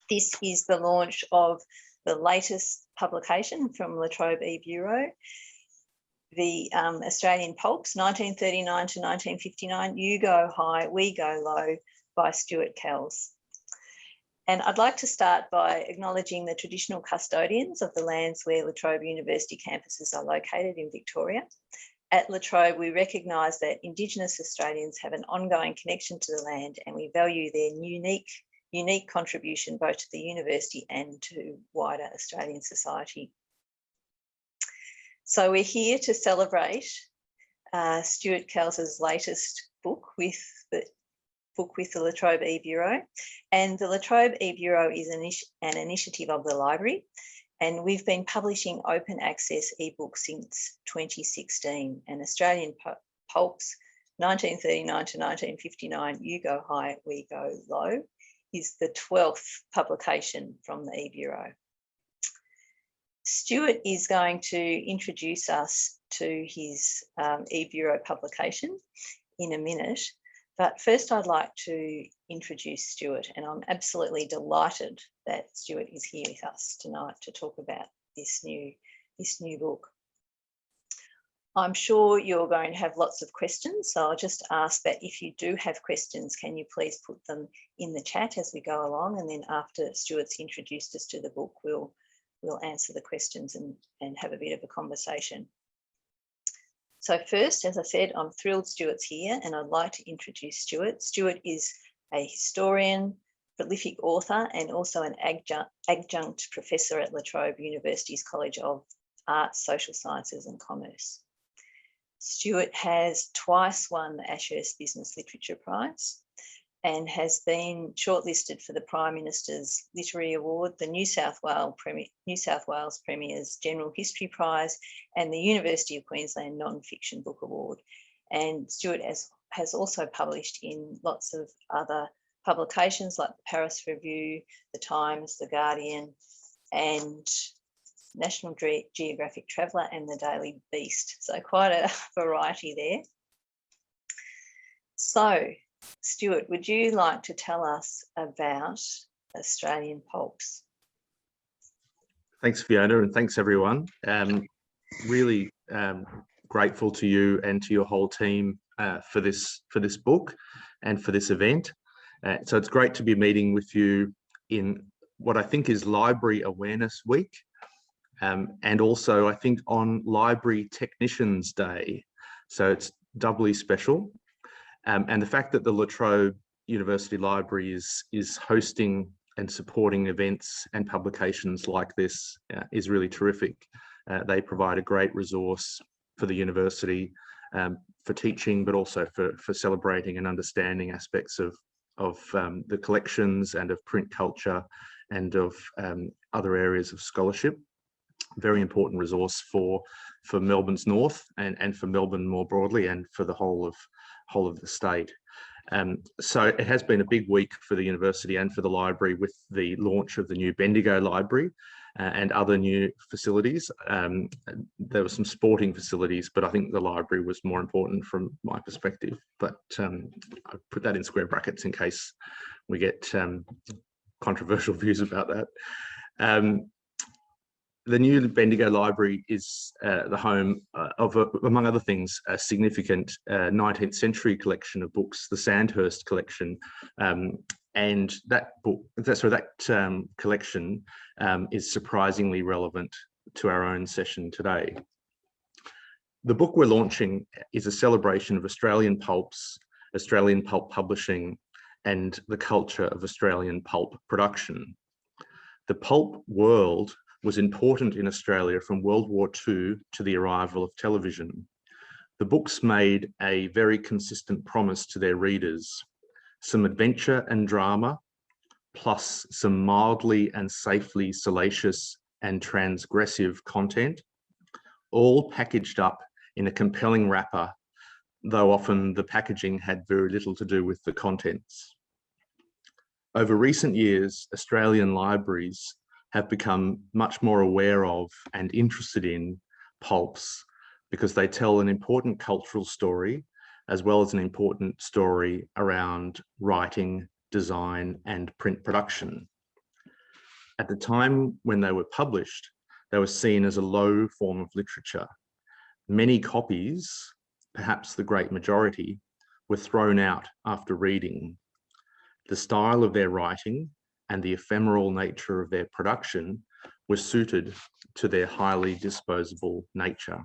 This is the launch of the latest publication from La Trobe eBureau, the Australian Pulps, 1939 to 1959, You Go High, We Go Low, by Stuart Kells. And I'd like to start by acknowledging the traditional custodians of the lands where La Trobe University campuses are located in Victoria. At La Trobe, we recognise that Indigenous Australians have an ongoing connection to the land, and we value their unique contribution both to the university and to wider Australian society. So we're here to celebrate Stuart Kells' latest book with the La Trobe eBureau. And the La Trobe eBureau is an initiative of the library, and we've been publishing open access ebooks since 2016. And Australian Pulps, 1939 to 1959, You Go High, We Go Low, is the 12th publication from the eBureau. Stuart is going to introduce us to his eBureau publication in a minute, but first I'd like to introduce Stuart, and I'm absolutely delighted that Stuart is here with us tonight to talk about this new book. I'm sure you're going to have lots of questions, so I'll just ask that if you do have questions, can you please put them in the chat as we go along, and then after Stuart's introduced us to the book, we'll answer the questions and have a bit of a conversation. So first, as I said, I'm thrilled Stuart's here, and I'd like to introduce Stuart. Stuart is a historian, prolific author, and also an adjunct professor at La Trobe University's College of Arts, Social Sciences and Commerce. Stuart has twice won the Ashurst Business Literature Prize and has been shortlisted for the Prime Minister's Literary Award, the New South Wales Premier's General History Prize, and the University of Queensland Non-Fiction Book Award. And Stuart has also published in lots of other publications like the Paris Review, the Times, the Guardian, and National Geographic Traveller and the Daily Beast. So quite a variety there. So, Stuart, would you like to tell us about Australian Pulps? Thanks, Fiona, and thanks everyone. Really grateful to you and to your whole team for this book and for this event. So it's great to be meeting with you in what I think is Library Awareness Week, and also I think on Library Technicians Day. So it's doubly special. And the fact that the La Trobe University Library is hosting and supporting events and publications like this is really terrific. They provide a great resource for the university for teaching, but also for celebrating and understanding aspects of the collections and of print culture and of other areas of scholarship. Very important resource for Melbourne's north and for Melbourne more broadly, and for the whole of the state. So it has been a big week for the university and for the library with the launch of the new Bendigo Library and other new facilities. There were some sporting facilities, but I think the library was more important from my perspective. But I put that in square brackets in case we get controversial views about that. The new Bendigo Library is the home of, among other things, a significant 19th century collection of books, the Sandhurst collection, and that collection is surprisingly relevant to our own session today. The book we're launching is a celebration of Australian pulps, Australian pulp publishing, and the culture of Australian pulp production. The pulp world was important in Australia from World War II to the arrival of television. The books made a very consistent promise to their readers: some adventure and drama, plus some mildly and safely salacious and transgressive content, all packaged up in a compelling wrapper, though often the packaging had very little to do with the contents. Over recent years, Australian libraries have become much more aware of and interested in pulps because they tell an important cultural story, as well as an important story around writing, design, and print production. At the time when they were published, they were seen as a low form of literature. Many copies, perhaps the great majority, were thrown out after reading. The style of their writing and the ephemeral nature of their production were suited to their highly disposable nature.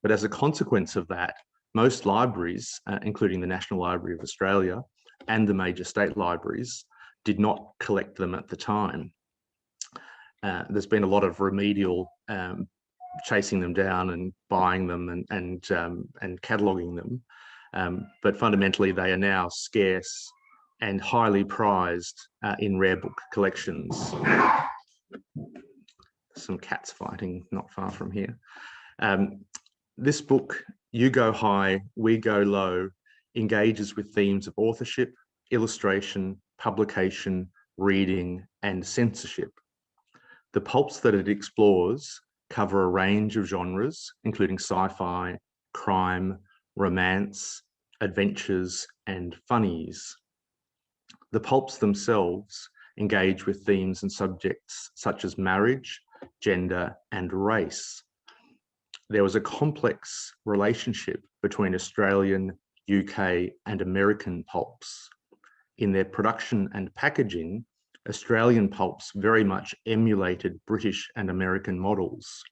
But as a consequence of that, most libraries, including the National Library of Australia and the major state libraries, did not collect them at the time. There's been a lot of remedial chasing them down and buying them and cataloguing them. But fundamentally, they are now scarce and highly prized in rare book collections. Some cats fighting not far from here. This book, You Go High, We Go Low, engages with themes of authorship, illustration, publication, reading, and censorship. The pulps that it explores cover a range of genres, including sci-fi, crime, romance, adventures, and funnies. The pulps themselves engage with themes and subjects such as marriage, gender, and race. There was a complex relationship between Australian, UK, and American pulps. In their production and packaging, Australian pulps very much emulated British and American models,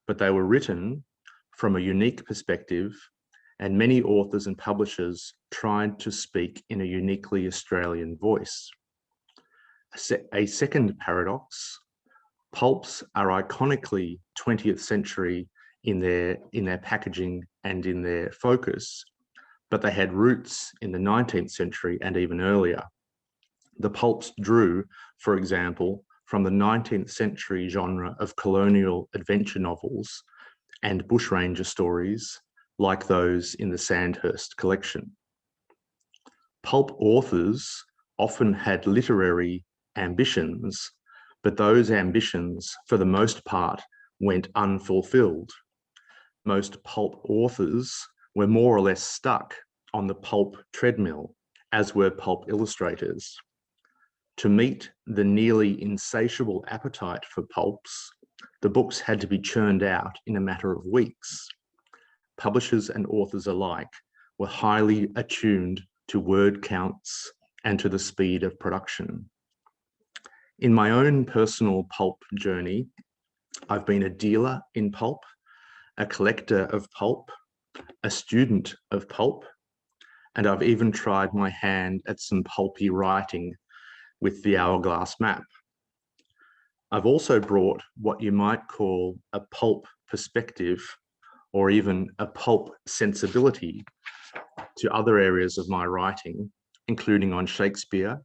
but they were written from a unique perspective, and many authors and publishers tried to speak in a uniquely Australian voice. A second paradox: pulps are iconically 20th century in their packaging and in their focus, but they had roots in the 19th century and even earlier. The pulps drew, for example, from the 19th century genre of colonial adventure novels and bushranger stories like those in the Sandhurst collection. Pulp authors often had literary ambitions, but those ambitions, for the most part, went unfulfilled. Most pulp authors were more or less stuck on the pulp treadmill, as were pulp illustrators. To meet the nearly insatiable appetite for pulps, the books had to be churned out in a matter of weeks. Publishers and authors alike were highly attuned to word counts and to the speed of production. In my own personal pulp journey, I've been a dealer in pulp, a collector of pulp, a student of pulp, and I've even tried my hand at some pulpy writing with the Hourglass map. I've also brought what you might call a pulp perspective or even a pulp sensibility to other areas of my writing, including on Shakespeare,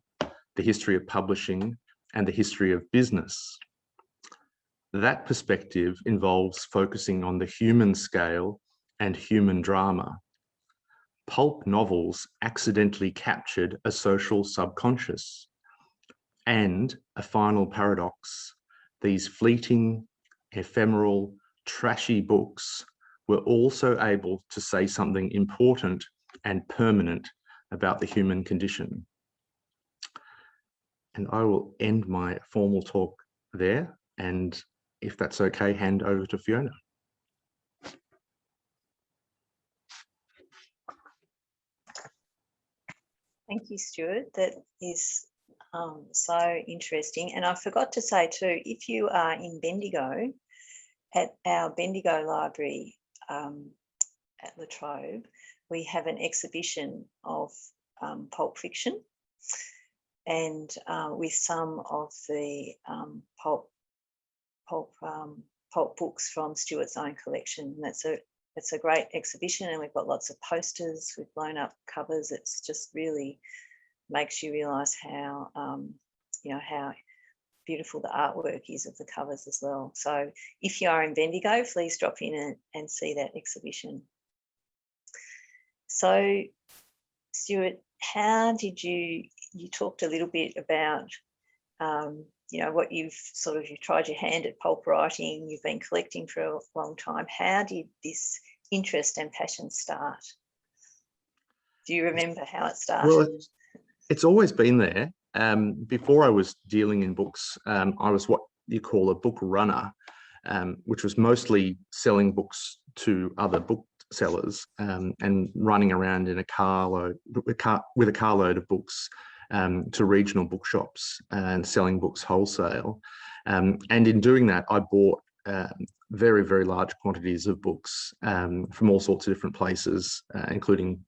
the history of publishing, and the history of business. That perspective involves focusing on the human scale and human drama. Pulp novels accidentally captured a social subconscious. And a final paradox, these fleeting, ephemeral, trashy books were also able to say something important and permanent about the human condition. And I will end my formal talk there, and if that's okay, hand over to Fiona. Thank you, Stuart. That is so interesting. And I forgot to say too, if you are in Bendigo, at our Bendigo Library at La Trobe, we have an exhibition of pulp fiction, and with some of the pulp books from Stuart's own collection. And it's a great exhibition, and we've got lots of posters with blown up covers. It's just really makes you realise how how beautiful the artwork is of the covers as well. So if you are in Bendigo, please drop in and see that exhibition. So Stuart, how did you talked a little bit about what you've tried your hand at pulp writing, you've been collecting for a long time. How did this interest and passion start? Do you remember how it started? Well, it's always been there. before I was dealing in books, I was what you call a book runner, which was mostly selling books to other booksellers and running around in a carload with a carload of books to regional bookshops and selling books wholesale. And in doing that, I bought very, very large quantities of books from all sorts of different places, including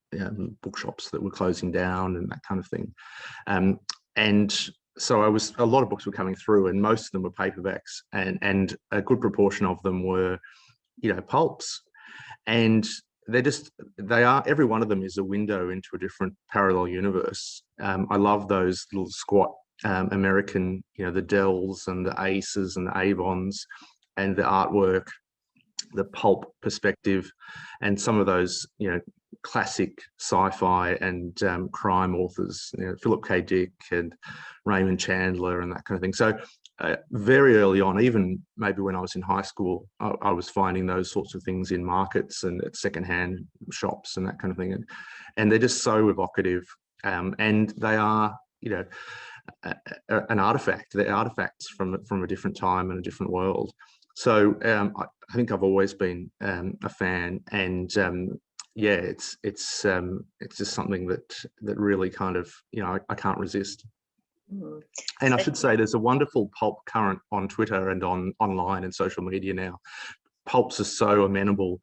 bookshops that were closing down and that kind of thing. And so a lot of books were coming through, and most of them were paperbacks, and a good proportion of them were, pulps. And every one of them is a window into a different parallel universe. I love those little squat American, the Dells and the Aces and the Avons, and the artwork, the pulp perspective, and some of those, classic sci-fi and crime authors, Philip K. Dick and Raymond Chandler and that kind of thing. So very early on, even maybe when I was in high school, I was finding those sorts of things in markets and at secondhand shops and that kind of thing. And they're just so evocative. And they are, an artifact. They're artifacts from a different time and a different world. So I think I've always been a fan, and it's just something that really kind of, I can't resist. Mm. And I should say there's a wonderful pulp current on Twitter and online and social media now. Pulps are so amenable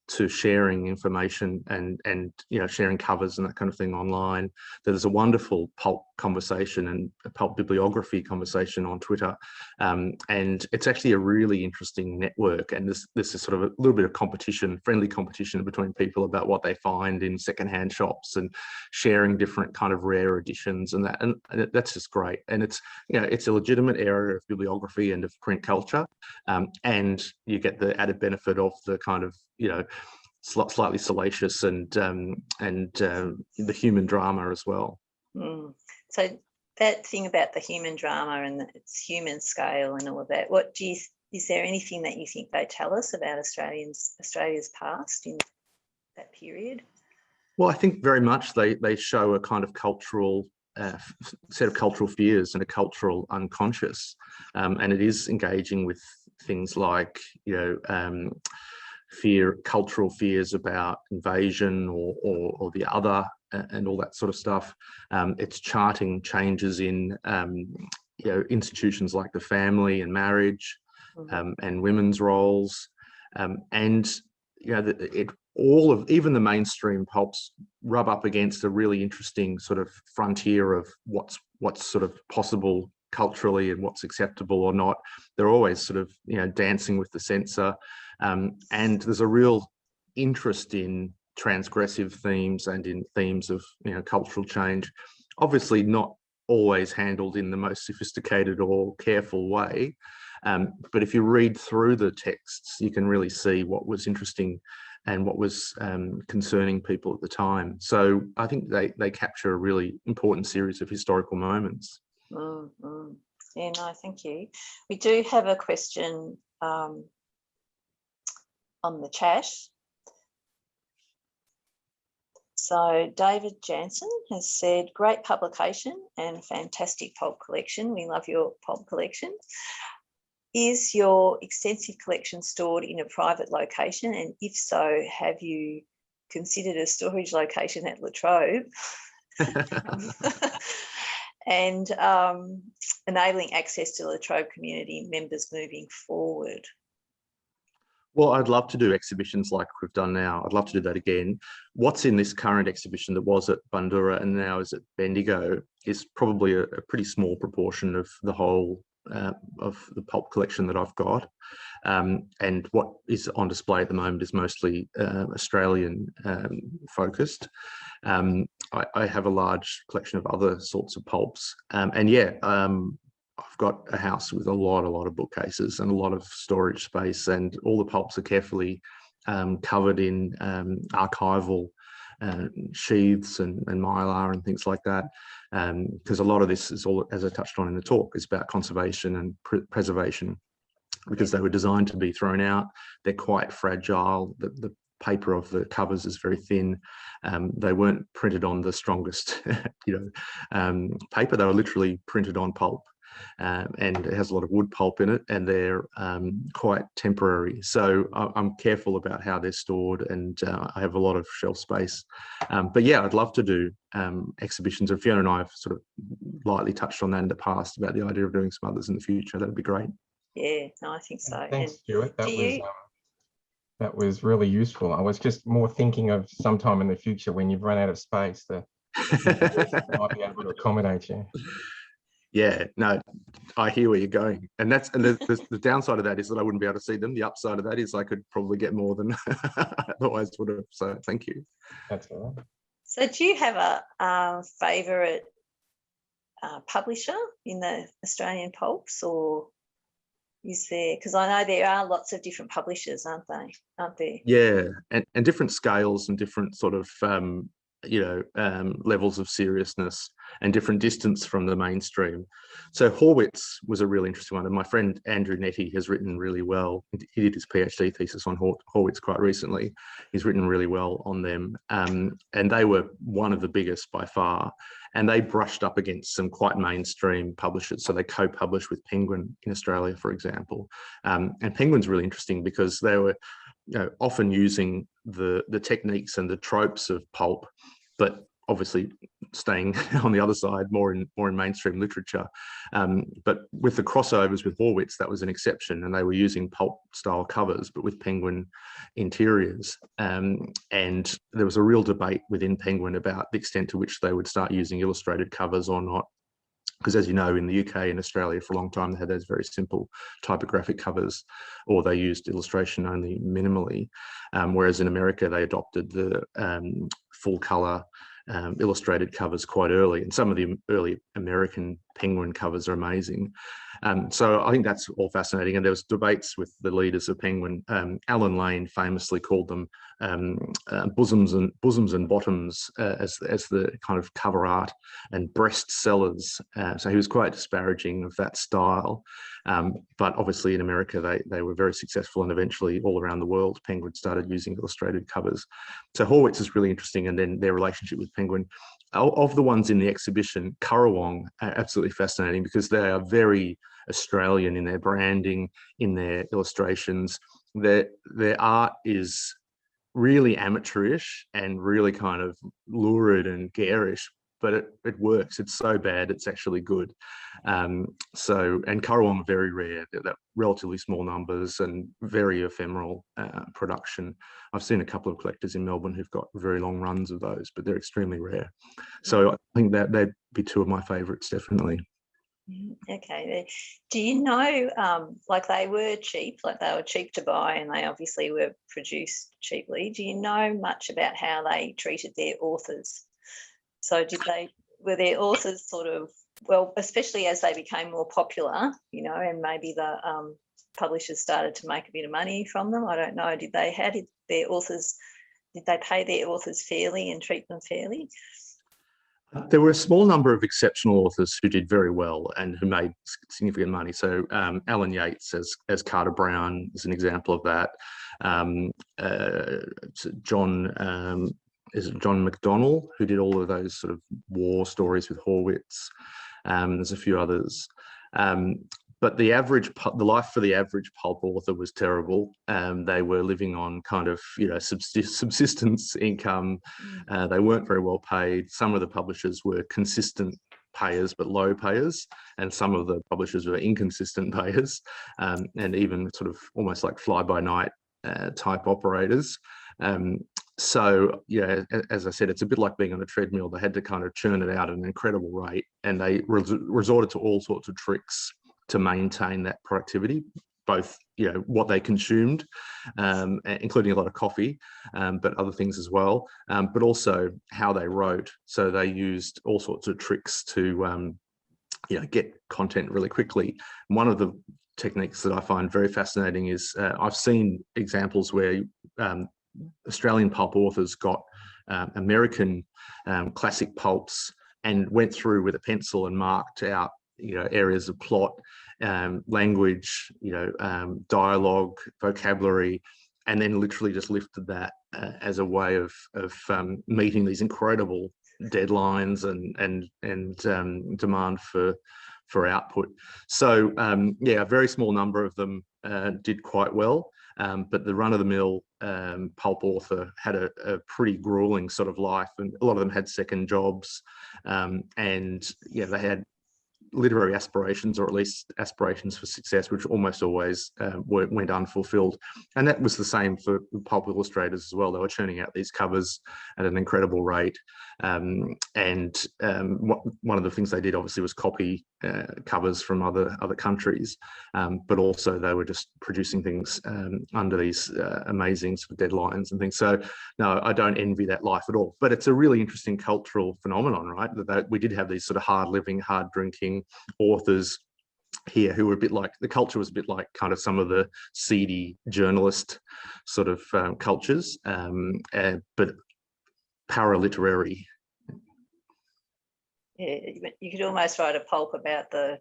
to sharing information and sharing covers and that kind of thing online. There's a wonderful pulp conversation and a pulp bibliography conversation on Twitter, and it's actually a really interesting network. And this is sort of a little bit of competition, friendly competition between people about what they find in secondhand shops and sharing different kind of rare editions and that. And that's just great. And it's a legitimate area of bibliography and of print culture, and you get the added benefit of the kind of slightly salacious and the human drama as well. Mm. So that thing about the human drama and its human scale and all of that, is there anything that you think they tell us about Australia's past in that period? Well, I think very much they show a kind of cultural set of cultural fears and a cultural unconscious, and it is engaging with things like cultural fears about invasion or the other and all that sort of stuff. It's charting changes in institutions like the family and marriage, and women's roles, and even the mainstream pulps rub up against a really interesting sort of frontier of what's sort of possible culturally and what's acceptable or not. They're always sort of dancing with the censor. And there's a real interest in transgressive themes and in themes of cultural change, obviously not always handled in the most sophisticated or careful way, but if you read through the texts, you can really see what was interesting and what was concerning people at the time. So I think they capture a really important series of historical moments. Mm-hmm. Yeah, no, thank you. We do have a question on the chat. So David Jansen has said, great publication and fantastic pulp collection. We love your pulp collection. Is your extensive collection stored in a private location? And if so, have you considered a storage location at La Trobe? And enabling access to La Trobe community members moving forward? Well, I'd love to do exhibitions like we've done now. I'd love to do that again. What's in this current exhibition that was at Bundoora and now is at Bendigo is probably a pretty small proportion of the whole of the pulp collection that I've got. And what is on display at the moment is mostly Australian focused. I have a large collection of other sorts of pulps. I've got a house with a lot of bookcases and a lot of storage space, and all the pulps are carefully covered in archival sheaths and mylar and things like that, because a lot of this is all, as I touched on in the talk, is about conservation and preservation, because they were designed to be thrown out. They're quite fragile. The paper of the covers is very thin. They weren't printed on the strongest, paper. They were literally printed on pulp. And it has a lot of wood pulp in it, and they're quite temporary. So I'm careful about how they're stored, and I have a lot of shelf space. But yeah, I'd love to do exhibitions, and Fiona and I have sort of lightly touched on that in the past about the idea of doing some others in the future. That'd be great. Yeah, no, I think so. Thanks, And Stuart. do That was really useful. I was just more thinking of sometime in the future when you've run out of space that might be able to accommodate you. Yeah, no, I hear where you're going, and the downside of that is that I wouldn't be able to see them. The upside of that is I could probably get more than otherwise would have. So thank you. That's all right. So do you have a favourite publisher in the Australian pulps, or is there? Because I know there are lots of different publishers, aren't there? Yeah, and different scales and different sort of levels of seriousness and different distance from the mainstream. So Horwitz was a really interesting one, and my friend Andrew Nettie has written really well. He did his PhD thesis on Horwitz quite recently. He's written really well on them, and they were one of the biggest by far, and they brushed up against some quite mainstream publishers. So they co-published with Penguin in Australia, for example, and Penguin's really interesting because they were often using the techniques and the tropes of pulp, but obviously staying on the other side, more in mainstream literature. But with the crossovers with Horwitz, that was an exception, and they were using pulp style covers, but with Penguin interiors. And there was a real debate within Penguin about the extent to which they would start using illustrated covers or not. Because as you know, in the UK and Australia for a long time, they had those very simple typographic covers, or they used illustration only minimally. Whereas in America, they adopted the full colour illustrated covers quite early. And some of the early American Penguin covers are amazing. So I think that's all fascinating. And there was debates with the leaders of Penguin. Alan Lane famously called them bosoms and bottoms as the kind of cover art, and breast sellers. So he was quite disparaging of that style. But obviously in America, they were very successful, and eventually all around the world, Penguin started using illustrated covers. So Horwitz is really interesting, and then their relationship with Penguin. Of the ones in the exhibition, Currawong are absolutely fascinating because they are very Australian in their branding, in their illustrations. Their art is really amateurish and really kind of lurid and garish, but it works. It's so bad, it's actually good. And Currawong are very rare. They're relatively small numbers and very ephemeral production. I've seen a couple of collectors in Melbourne who've got very long runs of those, but they're extremely rare. So I think that they'd be two of my favourites, definitely. Okay. Do you know, like they were cheap to buy, and they obviously were produced cheaply. Do you know much about how they treated their authors? So were their authors sort of, well, especially as they became more popular, and maybe the publishers started to make a bit of money from them? I don't know. Did they pay their authors fairly and treat them fairly? There were a small number of exceptional authors who did very well and who made significant money. So Alan Yates as Carter Brown is an example of that. John McDonnell, who did all of those sort of war stories with Horwitz. There's a few others. But the life for the average pulp author was terrible. They were living on kind of, subsistence income. They weren't very well paid. Some of the publishers were consistent payers, but low payers. And some of the publishers were inconsistent payers, and even sort of almost like fly-by-night type operators. So, as I said, it's a bit like being on a treadmill. They had to kind of churn it out at an incredible rate, and they resorted to all sorts of tricks to maintain that productivity, both what they consumed, including a lot of coffee, but other things as well, but also how they wrote. So they used all sorts of tricks to get content really quickly. One of the techniques that I find very fascinating is I've seen examples where Australian pulp authors got American classic pulps and went through with a pencil and marked out areas of plot, language, dialogue, vocabulary, and then literally just lifted that as a way of meeting these incredible deadlines and demand for output. So yeah, a very small number of them did quite well, but the run-of-the-mill pulp author had a pretty grueling sort of life, and a lot of them had second jobs, and yeah, they had literary aspirations, or at least aspirations for success, which almost always went unfulfilled. And that was the same for pulp illustrators as well. They were churning out these covers at an incredible rate. One of the things they did obviously was copy covers from other countries, but also they were just producing things under these amazing sort of deadlines and things. So no, I don't envy that life at all. But it's a really interesting cultural phenomenon, right? That we did have these sort of hard living, hard drinking authors here who were a bit like, the culture was a bit like kind of some of the seedy journalist sort of cultures, but paraliterary. Yeah, you could almost write a pulp about the,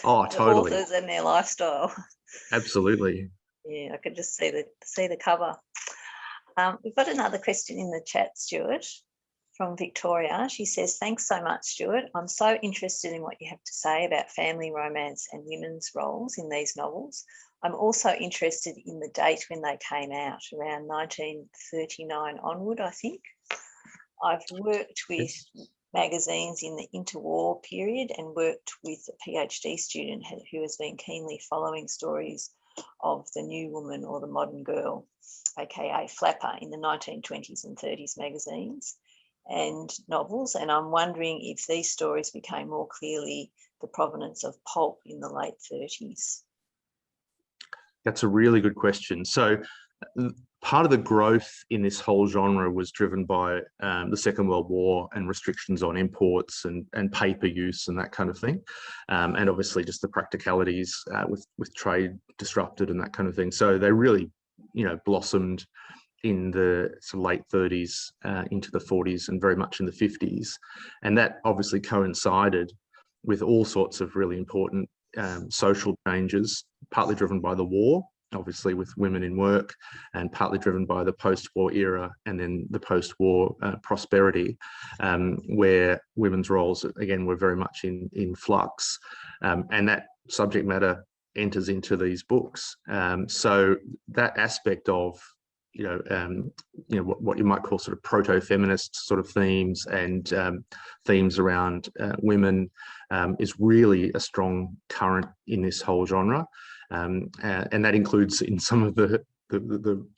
Oh, totally. the authors and their lifestyle. Absolutely. Yeah, I could just see the cover. We've got another question in the chat, Stuart, from Victoria. She says, thanks so much, Stuart. I'm so interested in what you have to say about family romance and women's roles in these novels. I'm also interested in the date when they came out, around 1939 onward, I think. I've worked with magazines in the interwar period and worked with a PhD student who has been keenly following stories of the new woman or the modern girl, aka flapper, in the 1920s and 30s magazines and novels. And I'm wondering if these stories became more clearly the provenance of pulp in the late 30s. That's a really good question. So part of the growth in this whole genre was driven by the Second World War and restrictions on imports and paper use and that kind of thing. And obviously just the practicalities with trade disrupted and that kind of thing. So they really, blossomed in the sort of late 30s into the 40s and very much in the 50s. And that obviously coincided with all sorts of really important social changes, partly driven by the war, obviously with women in work, and partly driven by the post-war era and then the post-war prosperity, where women's roles, again, were very much in flux. And that subject matter enters into these books. So that aspect of, what you might call sort of proto-feminist sort of themes and themes around women is really a strong current in this whole genre. And that includes in some of the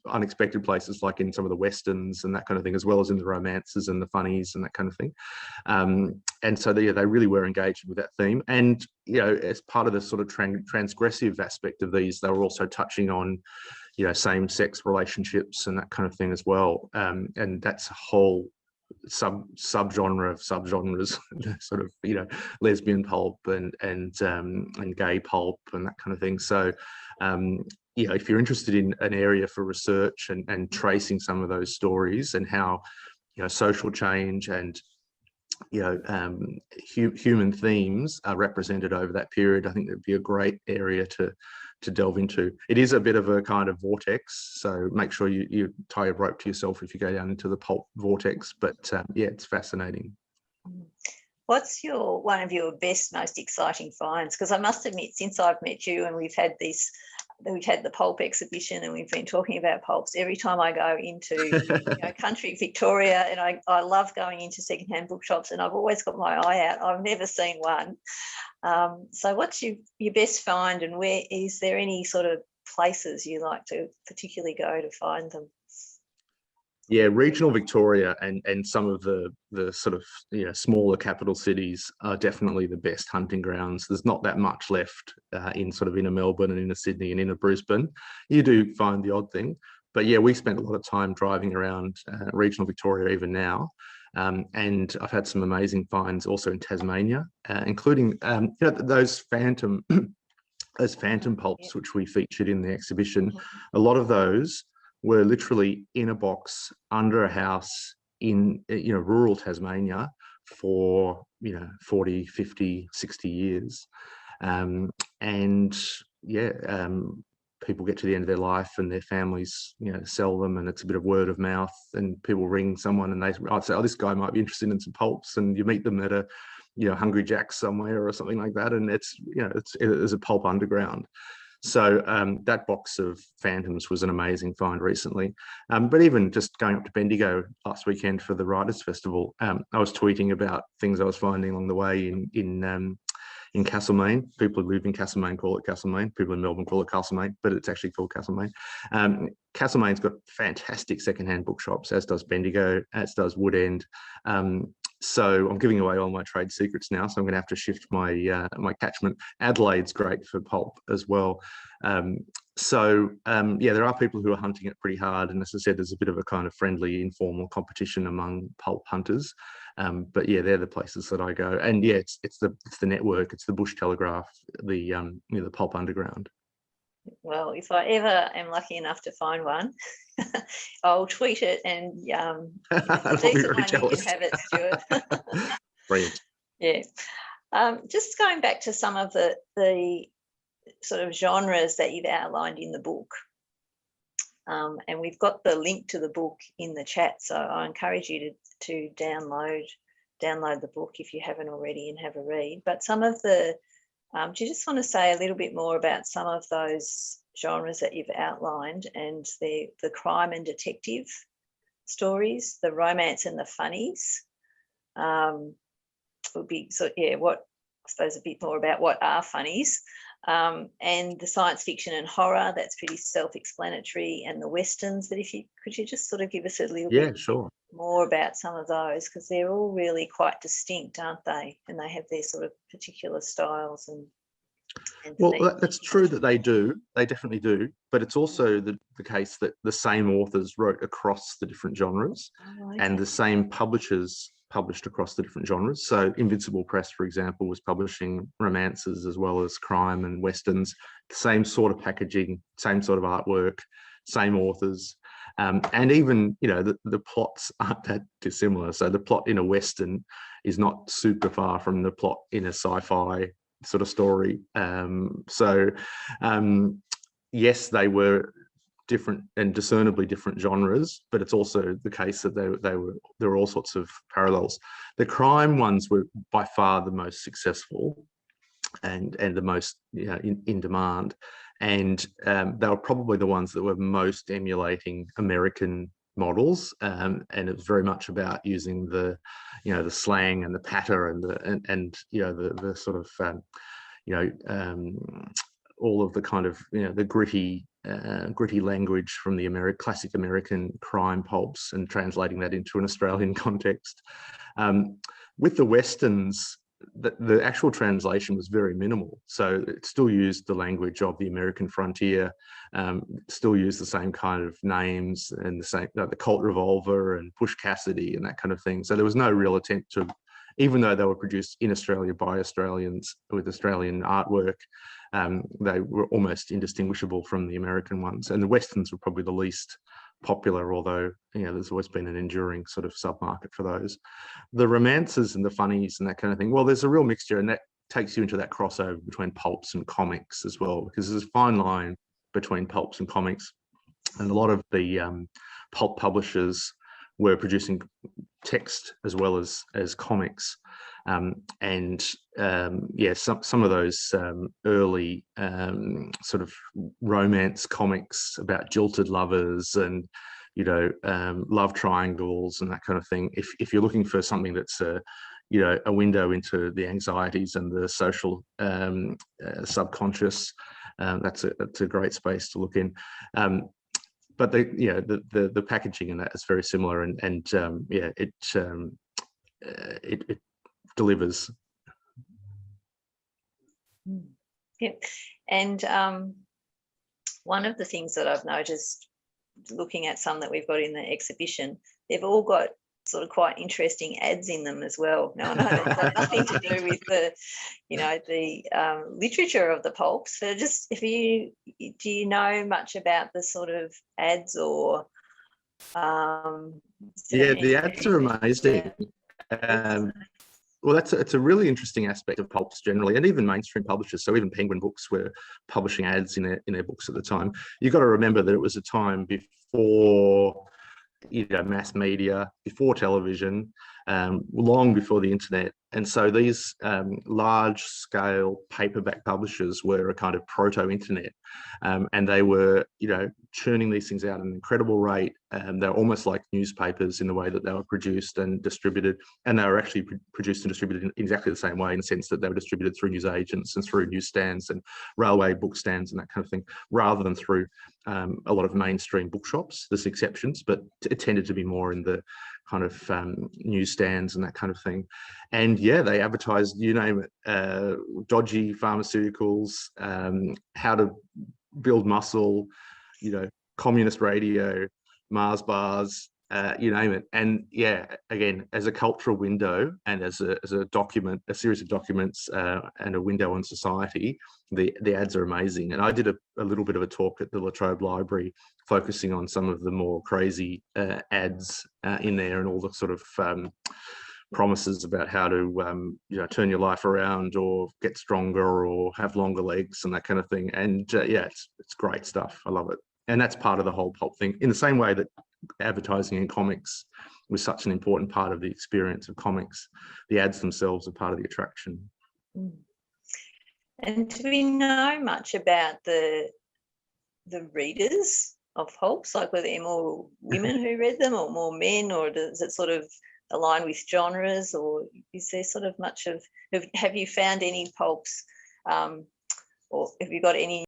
unexpected places, like in some of the westerns and that kind of thing, as well as in the romances and the funnies and that kind of thing. And so they really were engaged with that theme. And, as part of the sort of transgressive aspect of these, they were also touching on, same-sex relationships and that kind of thing as well. And that's a whole subgenre of subgenres, sort of, lesbian pulp and gay pulp and that kind of thing. So, if you're interested in an area for research and tracing some of those stories and how, social change and, human themes are represented over that period, I think that'd be a great area to delve into. It is a bit of a kind of vortex, so make sure you tie a rope to yourself if you go down into the pulp vortex. But yeah, it's fascinating. What's one of your best, most exciting finds? Because I must admit, since I've met you and we've had the pulp exhibition and we've been talking about pulps, every time I go into country Victoria, and I love going into secondhand bookshops, and I've always got my eye out. I've never seen one. So what's your best find, and where is there any sort of places you like to particularly go to find them? Yeah, regional Victoria and some of the sort of smaller capital cities are definitely the best hunting grounds. There's not that much left in sort of inner Melbourne and inner Sydney and inner Brisbane. You do find the odd thing, but yeah, we spent a lot of time driving around regional Victoria even now, and I've had some amazing finds also in Tasmania, including those phantom pulps which we featured in the exhibition. A lot of those were literally in a box under a house in rural Tasmania for 40, 50, 60 years. And yeah, people get to the end of their life and their families, sell them, and it's a bit of word of mouth, and people ring someone and I'd say, oh, this guy might be interested in some pulps, and you meet them at a, Hungry Jack's somewhere or something like that, and it's a pulp underground. So that box of Phantoms was an amazing find recently. But even just going up to Bendigo last weekend for the Writers' Festival, I was tweeting about things I was finding along the way in Castlemaine. People who live in Castlemaine call it Castlemaine. People in Melbourne call it Castlemaine, but it's actually called Castlemaine. Castlemaine's got fantastic secondhand bookshops, as does Bendigo, as does Woodend. So I'm giving away all my trade secrets now, so I'm going to have to shift my my catchment. Adelaide's great for pulp as well. Yeah, there are people who are hunting it pretty hard, and as I said, there's a bit of a kind of friendly, informal competition among pulp hunters. But yeah, they're the places that I go, and yeah, it's the network, it's the Bush Telegraph, the pulp underground. Well, if I ever am lucky enough to find one, I'll tweet it, and I'll be very jealous. You can have it, Stuart. Brilliant. Yeah. Just going back to some of the sort of genres that you've outlined in the book, and we've got the link to the book in the chat, so I encourage you to download the book if you haven't already and have a read. But some of the do you just want to say a little bit more about some of those genres that you've outlined, and the crime and detective stories, the romance and the funnies? Would be what I suppose a bit more about what are funnies, and the science fiction and horror, that's pretty self-explanatory, and the westerns. But could you just sort of give us a little bit more about some of those, because they're all really quite distinct, aren't they? And they have their sort of particular styles and well, that's true that they do. They definitely do. But it's also the case that the same authors wrote across the different genres, and the same publishers published across the different genres. So Invincible Press, for example, was publishing romances as well as crime and westerns. Same sort of packaging, same sort of artwork, same authors. And even, the plots aren't that dissimilar. So the plot in a western is not super far from the plot in a sci-fi sort of story. Yes, they were different and discernibly different genres, but it's also the case that there were all sorts of parallels. The crime ones were by far the most successful and the most in demand, and they were probably the ones that were most emulating American models, and it was very much about using the slang and the patter and the sort of all of the kind of the gritty language from the classic American crime pulps and translating that into an Australian context. With the westerns, the actual translation was very minimal. So it still used the language of the American frontier, still used the same kind of names and the same, the Colt Revolver and Bush Cassidy and that kind of thing. So there was no real attempt to, even though they were produced in Australia by Australians with Australian artwork, they were almost indistinguishable from the American ones. And the westerns were probably the least popular, although there's always been an enduring sort of submarket for those. The romances and the funnies and that kind of thing, well, there's a real mixture, and that takes you into that crossover between pulps and comics as well, because there's a fine line between pulps and comics, and a lot of the pulp publishers were producing text as well as comics, some of those early sort of romance comics about jilted lovers and love triangles and that kind of thing. If you're looking for something that's a window into the anxieties and the social subconscious, that's a great space to look in. But the packaging in that is very similar, and it delivers. Yeah, and one of the things that I've noticed looking at some that we've got in the exhibition, they've all got sort of quite interesting ads in them as well. Now, I know that's got nothing to do with the literature of the pulps, but just do you know much about the sort of ads or? The ads are amazing. Well, it's a really interesting aspect of pulps generally, and even mainstream publishers. So even Penguin Books were publishing ads in their books at the time. You've got to remember that it was a time before, you know, mass media, before television, long before the internet. And so these large-scale paperback publishers were a kind of proto-internet, and they were, you know, churning these things out at an incredible rate. They're almost like newspapers in the way that they were produced and distributed, and they were actually produced and distributed in exactly the same way, in the sense that they were distributed through newsagents and through newsstands and railway book stands and that kind of thing, rather than through a lot of mainstream bookshops. There's exceptions, but it tended to be more in the kind of newsstands and that kind of thing. And yeah, they advertised, you name it, dodgy pharmaceuticals, how to build muscle, you know, communist radio, Mars bars, you name it. And yeah, again, as a cultural window and as a document, a series of documents and a window on society, the ads are amazing. And I did a little bit of a talk at the La Trobe Library, focusing on some of the more crazy ads in there, and all the sort of promises about how to you know, turn your life around or get stronger or have longer legs and that kind of thing. And yeah, it's great stuff. I love it. And that's part of the whole pulp thing, in the same way that advertising in comics was such an important part of the experience of comics. The ads themselves are part of the attraction. And do we know much about the readers of pulps? Like, were there more women who read them or more men, or does it sort of align with genres, or is there sort of much of, have you found any pulps, or have you got any